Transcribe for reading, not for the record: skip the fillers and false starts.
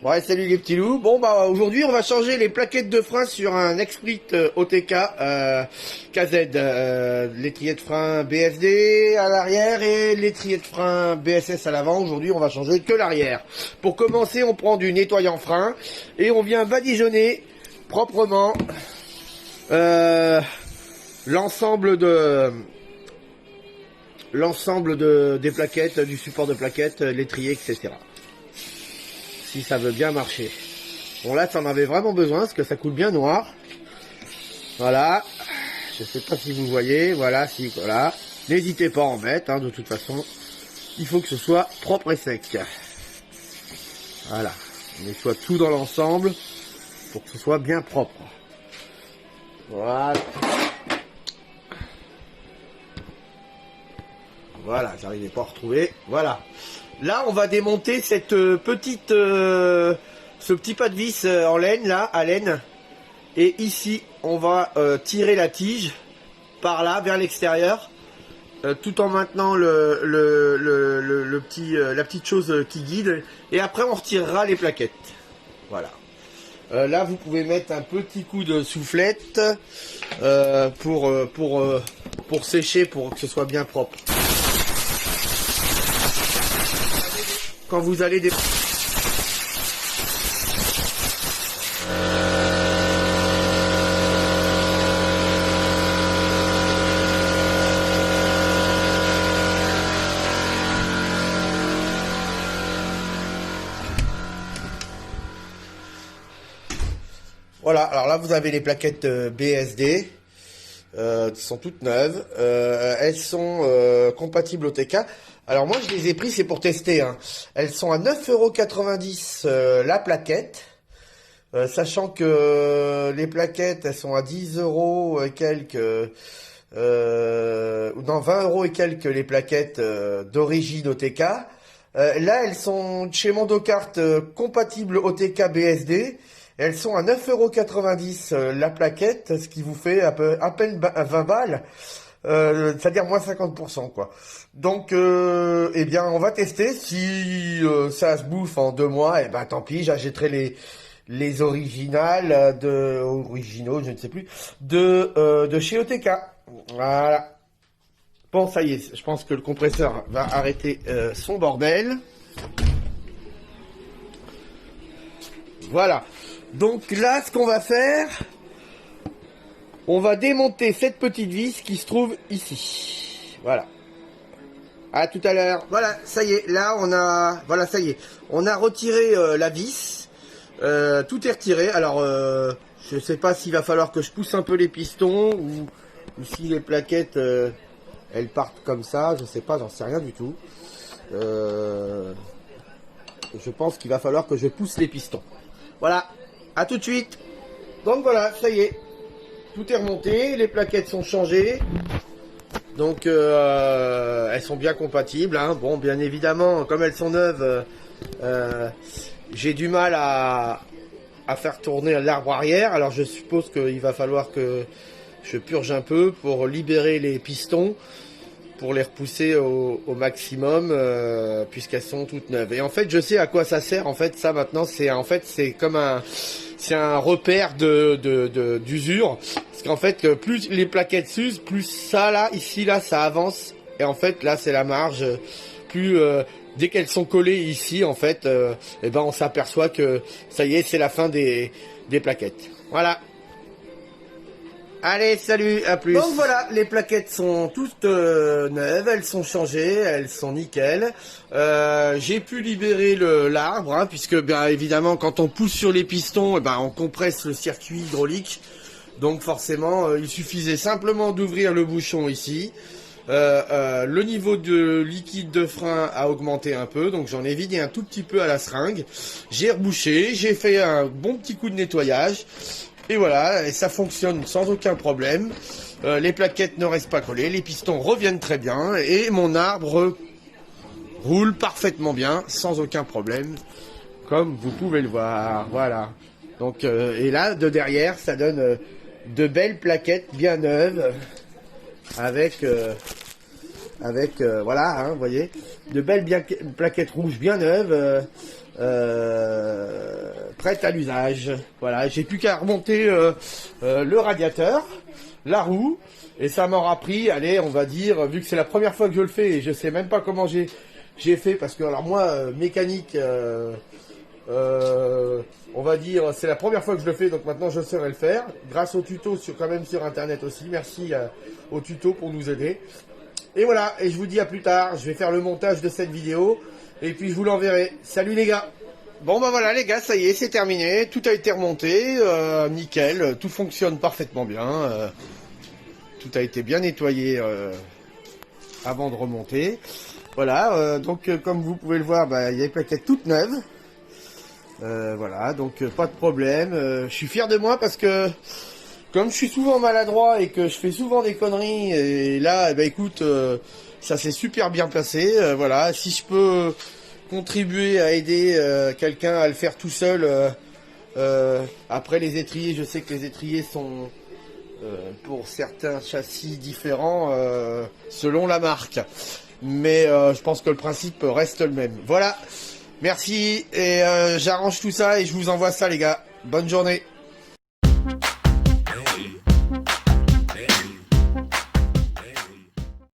Ouais, salut les petits loups. Bon, bah aujourd'hui, on va changer les plaquettes de frein sur un Exprit OTK KZ. L'étrier de frein BSD à l'arrière et l'étrier de frein BSS à l'avant. Aujourd'hui, on va changer que l'arrière. Pour commencer, on prend du nettoyant frein et on vient badigeonner proprement l'ensemble des plaquettes, du support de plaquettes, l'étrier, etc. Si ça veut bien marcher. Bon, là, ça en avait vraiment besoin parce que ça coule bien noir. Voilà. Je sais pas si vous voyez. Voilà, si, voilà. N'hésitez pas à en mettre, hein, de toute façon. Il faut que ce soit propre et sec. Voilà. On nettoie tout dans l'ensemble pour que ce soit bien propre. Voilà. Voilà, j'arrivais pas à retrouver. Voilà. Là, on va démonter cette petite, ce petit pas de vis en laine, là, à laine. Et ici, on va tirer la tige par là, vers l'extérieur, tout en maintenant le petit, la petite chose qui guide. Et après, on retirera les plaquettes. Voilà. Là, vous pouvez mettre un petit coup de soufflette pour sécher, pour que ce soit bien propre. Quand vous allez Voilà, alors là vous avez les plaquettes BSD qui sont toutes neuves. Elles sont compatibles au TK. Alors moi je les ai pris, c'est pour tester, hein. Elles sont à 9,90 € la plaquette. Sachant que les plaquettes elles sont à 10 € et quelques, non 20 € et quelques les plaquettes d'origine OTK. Là elles sont chez Mondocart compatibles OTK BSD. Elles sont à 9,90 € la plaquette, ce qui vous fait à peine 20 balles. C'est-à-dire moins 50%, quoi. Donc, eh bien, on va tester. Si ça se bouffe en 2 mois, eh ben tant pis, j'achèterai les originales originaux, je ne sais plus, de chez OTK. Voilà. Bon, ça y est, je pense que le compresseur va arrêter son bordel. Voilà. Donc là, ce qu'on va faire, on va démonter cette petite vis qui se trouve ici. Voilà. À tout à l'heure. Voilà, ça y est. Là, voilà, ça y est. On a retiré la vis. Tout est retiré. Alors, je sais pas s'il va falloir que je pousse un peu les pistons ou si les plaquettes, elles partent comme ça. Je sais pas, j'en sais rien du tout. Je pense qu'il va falloir que je pousse les pistons. Voilà. À tout de suite. Donc voilà, ça y est. Tout est remonté, les plaquettes sont changées. Donc elles sont bien compatibles, hein. Bon, bien évidemment, comme elles sont neuves, j'ai du mal à faire tourner l'arbre arrière. Alors je suppose qu'il va falloir que je purge un peu pour libérer les pistons, pour les repousser au maximum, puisqu'elles sont toutes neuves. Et en fait, je sais à quoi ça sert. En fait, ça maintenant, c'est comme c'est un repère d'usure. Parce qu'en fait, plus les plaquettes s'usent, plus ça là, ici là, ça avance. Et en fait, là, c'est la marge. Plus dès qu'elles sont collées ici, en fait, eh ben, on s'aperçoit que ça y est, c'est la fin des plaquettes. Voilà. Allez, salut, à plus. Donc voilà, les plaquettes sont toutes neuves, elles sont changées, elles sont nickel. J'ai pu libérer l'arbre, hein, puisque bien évidemment, quand on pousse sur les pistons, eh ben, on compresse le circuit hydraulique. Donc forcément, il suffisait simplement d'ouvrir le bouchon ici. Le niveau de liquide de frein a augmenté un peu, donc j'en ai vidé un tout petit peu à la seringue. J'ai rebouché, j'ai fait un bon petit coup de nettoyage. Et voilà, et ça fonctionne sans aucun problème. Les plaquettes ne restent pas collées, les pistons reviennent très bien et mon arbre roule parfaitement bien, sans aucun problème, comme vous pouvez le voir. Voilà. Donc, et là, de derrière, ça donne de belles plaquettes bien neuves avec, voilà, hein, vous voyez, de belles plaquettes rouges bien neuves. prête à l'usage. Voilà, j'ai plus qu'à remonter le radiateur, la roue, et ça m'aura pris, allez, on va dire, vu que c'est la première fois que je le fais, et je sais même pas comment j'ai fait, parce que alors moi, mécanique, on va dire, c'est la première fois que je le fais, donc maintenant je saurai le faire, grâce au tuto quand même sur internet aussi. Merci au tuto pour nous aider. Et voilà, et je vous dis à plus tard, je vais faire le montage de cette vidéo, et puis je vous l'enverrai. Salut les gars! Bon bah voilà les gars, ça y est, c'est terminé, tout a été remonté, nickel, tout fonctionne parfaitement bien, tout a été bien nettoyé avant de remonter. Voilà, donc comme vous pouvez le voir, bah, il y a des plaquettes toutes neuves. Voilà, donc pas de problème. Je suis fier de moi parce que comme je suis souvent maladroit et que je fais souvent des conneries, et là, bah, écoute, ça s'est super bien passé. Voilà, si je peux contribuer à aider quelqu'un à le faire tout seul, après les étriers, je sais que les étriers sont pour certains châssis différents selon la marque. Mais je pense que le principe reste le même. Voilà, merci, et j'arrange tout ça et je vous envoie ça les gars. Bonne journée.